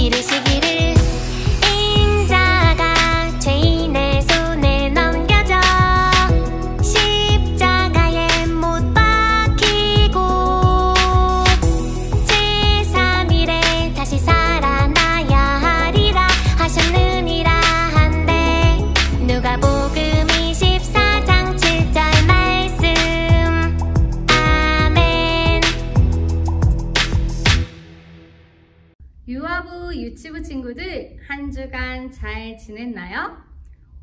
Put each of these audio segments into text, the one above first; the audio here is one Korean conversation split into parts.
이르시기를 인자가 죄인의 손에 넘겨져 십자가에 못 박히고 제3일에 다시 살아나야 하리라 하셨느니라 한데 누가복음 24장 7절 말씀. 아멘. 유아부 유치부 친구들 한 주간 잘 지냈나요?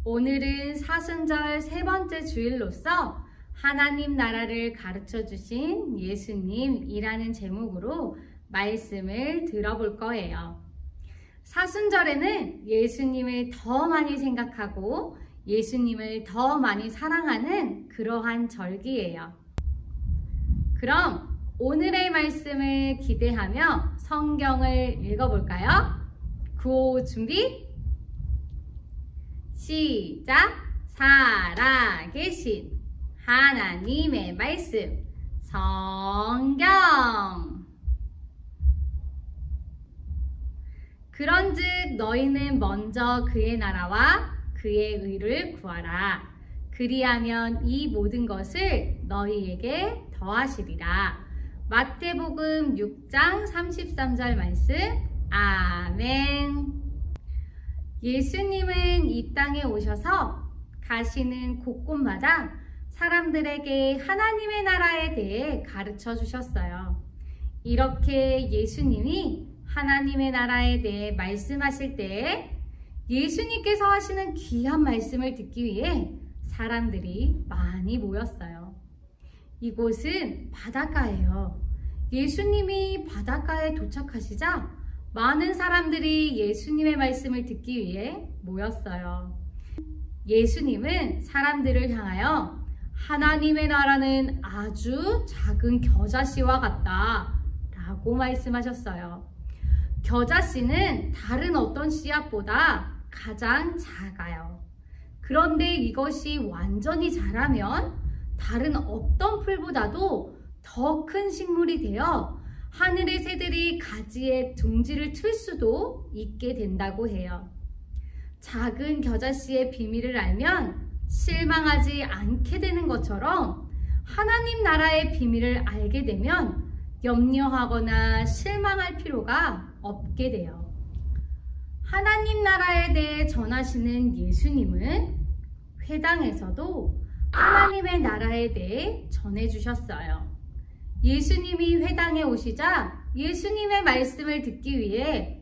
오늘은 사순절 세 번째 주일로서 하나님 나라를 가르쳐 주신 예수님이라는 제목으로 말씀을 들어볼 거예요. 사순절에는 예수님을 더 많이 생각하고 예수님을 더 많이 사랑하는 그러한 절기예요. 그럼 오늘의 말씀을 기대하며 성경을 읽어볼까요? 구호 준비 시작. 살아계신 하나님의 말씀 성경. 그런즉 너희는 먼저 그의 나라와 그의 의를 구하라. 그리하면 이 모든 것을 너희에게 더하시리라. 마태복음 6장 33절 말씀. 아멘. 예수님은 이 땅에 오셔서 가시는 곳곳마다 사람들에게 하나님의 나라에 대해 가르쳐 주셨어요. 이렇게 예수님이 하나님의 나라에 대해 말씀하실 때 예수님께서 하시는 귀한 말씀을 듣기 위해 사람들이 많이 모였어요. 이곳은 바닷가예요. 예수님이 바닷가에 도착하시자 많은 사람들이 예수님의 말씀을 듣기 위해 모였어요. 예수님은 사람들을 향하여 하나님의 나라는 아주 작은 겨자씨와 같다 라고 말씀하셨어요. 겨자씨는 다른 어떤 씨앗보다 가장 작아요. 그런데 이것이 완전히 자라면 다른 어떤 풀보다도 더 큰 식물이 되어 하늘의 새들이 가지에 둥지를 틀 수도 있게 된다고 해요. 작은 겨자씨의 비밀을 알면 실망하지 않게 되는 것처럼 하나님 나라의 비밀을 알게 되면 염려하거나 실망할 필요가 없게 돼요. 하나님 나라에 대해 전하시는 예수님은 회당에서도 하나님의 나라에 대해 전해주셨어요. 예수님이 회당에 오시자 예수님의 말씀을 듣기 위해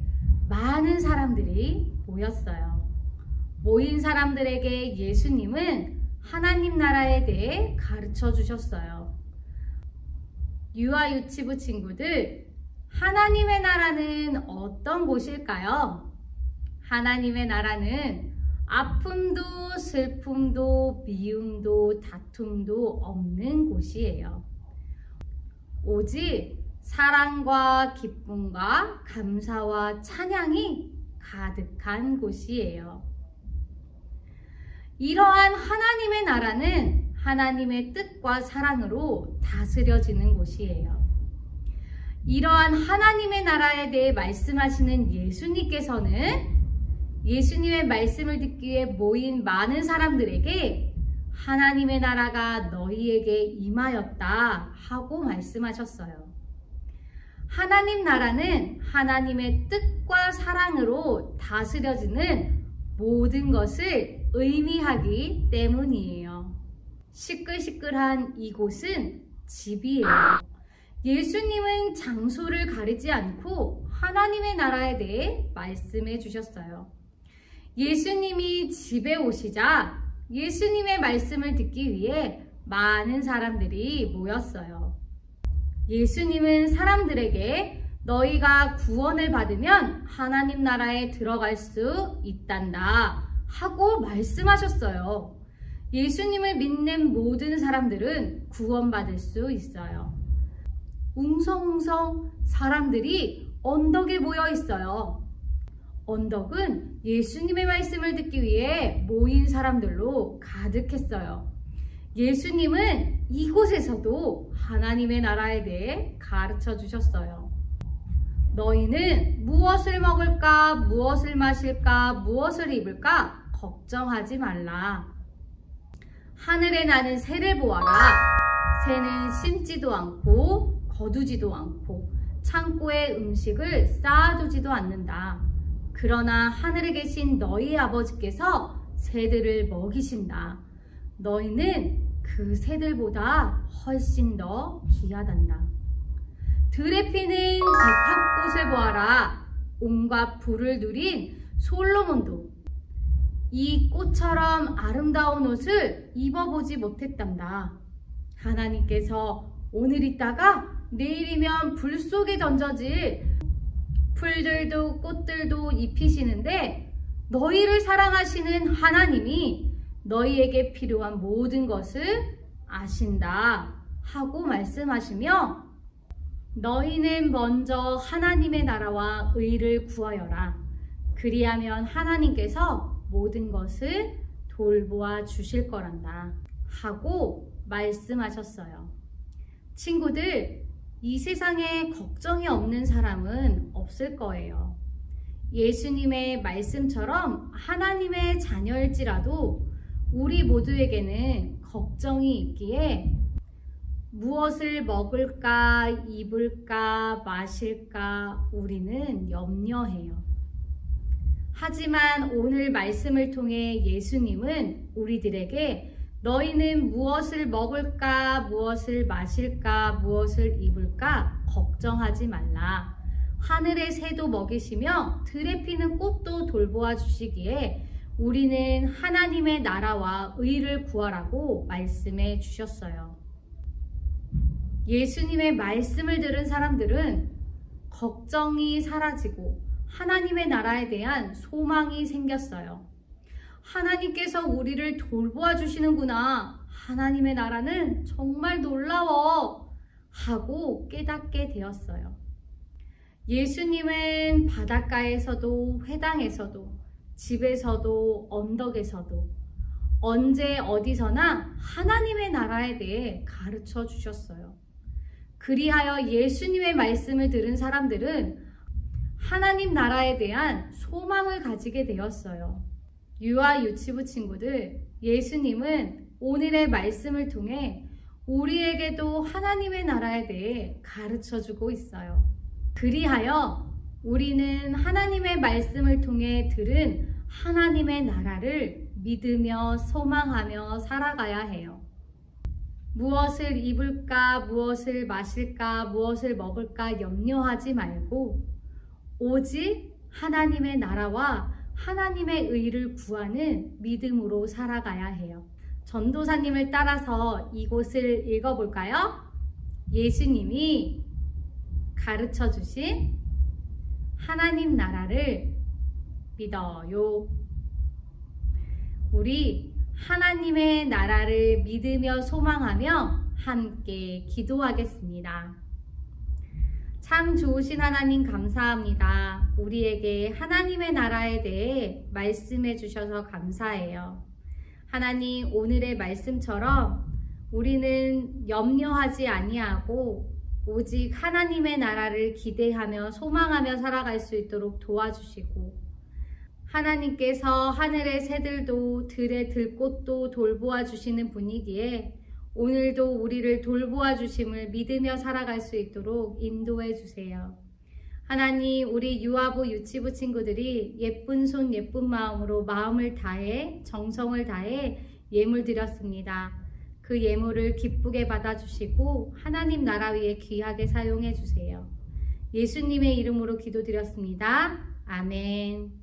많은 사람들이 모였어요. 모인 사람들에게 예수님은 하나님 나라에 대해 가르쳐 주셨어요. 유아 유치부 친구들, 하나님의 나라는 어떤 곳일까요? 하나님의 나라는 아픔도 슬픔도 미움도 다툼도 없는 곳이에요. 오직 사랑과 기쁨과 감사와 찬양이 가득한 곳이에요. 이러한 하나님의 나라는 하나님의 뜻과 사랑으로 다스려지는 곳이에요. 이러한 하나님의 나라에 대해 말씀하시는 예수님께서는 예수님의 말씀을 듣기 위해 모인 많은 사람들에게 하나님의 나라가 너희에게 임하였다 하고 말씀하셨어요. 하나님 나라는 하나님의 뜻과 사랑으로 다스려지는 모든 것을 의미하기 때문이에요. 시끌시끌한 이곳은 집이에요. 예수님은 장소를 가리지 않고 하나님의 나라에 대해 말씀해 주셨어요. 예수님이 집에 오시자 예수님의 말씀을 듣기 위해 많은 사람들이 모였어요. 예수님은 사람들에게 너희가 구원을 받으면 하나님 나라에 들어갈 수 있단다 하고 말씀하셨어요. 예수님을 믿는 모든 사람들은 구원받을 수 있어요. 웅성웅성 사람들이 언덕에 모여 있어요. 언덕은 예수님의 말씀을 듣기 위해 모인 사람들로 가득했어요. 예수님은 이곳에서도 하나님의 나라에 대해 가르쳐 주셨어요. 너희는 무엇을 먹을까, 무엇을 마실까, 무엇을 입을까 걱정하지 말라. 하늘에 나는 새를 보아라. 새는 심지도 않고 거두지도 않고 창고에 음식을 쌓아두지도 않는다. 그러나 하늘에 계신 너희 아버지께서 새들을 먹이신다. 너희는 그 새들보다 훨씬 더 귀하단다. 들에 피는 백합꽃을 보아라. 온갖 부를 누린 솔로몬도 이 꽃처럼 아름다운 옷을 입어보지 못했단다. 하나님께서 오늘 있다가 내일이면 불 속에 던져질 풀들도 꽃들도 입히시는데 너희를 사랑하시는 하나님이 너희에게 필요한 모든 것을 아신다 하고 말씀하시며 너희는 먼저 하나님의 나라와 의를 구하여라. 그리하면 하나님께서 모든 것을 돌보아 주실 거란다 하고 말씀하셨어요. 친구들, 이 세상에 걱정이 없는 사람은 없을 거예요. 예수님의 말씀처럼 하나님의 자녀일지라도 우리 모두에게는 걱정이 있기에 무엇을 먹을까, 입을까, 마실까 우리는 염려해요. 하지만 오늘 말씀을 통해 예수님은 우리들에게 너희는 무엇을 먹을까, 무엇을 마실까, 무엇을 입을까 걱정하지 말라. 하늘의 새도 먹이시며 들에 피는 꽃도 돌보아 주시기에 우리는 하나님의 나라와 의를 구하라고 말씀해 주셨어요. 예수님의 말씀을 들은 사람들은 걱정이 사라지고 하나님의 나라에 대한 소망이 생겼어요. 하나님께서 우리를 돌보아 주시는구나. 하나님의 나라는 정말 놀라워 하고 깨닫게 되었어요. 예수님은 바닷가에서도 회당에서도 집에서도 언덕에서도 언제 어디서나 하나님의 나라에 대해 가르쳐 주셨어요. 그리하여 예수님의 말씀을 들은 사람들은 하나님 나라에 대한 소망을 가지게 되었어요. 유아 유치부 친구들, 예수님은 오늘의 말씀을 통해 우리에게도 하나님의 나라에 대해 가르쳐 주고 있어요. 그리하여 우리는 하나님의 말씀을 통해 들은 하나님의 나라를 믿으며 소망하며 살아가야 해요. 무엇을 입을까, 무엇을 마실까, 무엇을 먹을까 염려하지 말고 오직 하나님의 나라와 하나님의 의를 구하는 믿음으로 살아가야 해요. 전도사님을 따라서 이곳을 읽어볼까요? 예수님이 가르쳐 주신 하나님 나라를 믿어요. 우리 하나님의 나라를 믿으며 소망하며 함께 기도하겠습니다. 참 좋으신 하나님 감사합니다. 우리에게 하나님의 나라에 대해 말씀해 주셔서 감사해요. 하나님, 오늘의 말씀처럼 우리는 염려하지 아니하고 오직 하나님의 나라를 기대하며 소망하며 살아갈 수 있도록 도와주시고 하나님께서 하늘의 새들도 들의 들꽃도 돌보아 주시는 분이기에 오늘도 우리를 돌보아 주심을 믿으며 살아갈 수 있도록 인도해 주세요. 하나님, 우리 유아부 유치부 친구들이 예쁜 손 예쁜 마음으로 마음을 다해 정성을 다해 예물 드렸습니다. 그 예물을 기쁘게 받아주시고 하나님 나라 위에 귀하게 사용해 주세요. 예수님의 이름으로 기도드렸습니다. 아멘.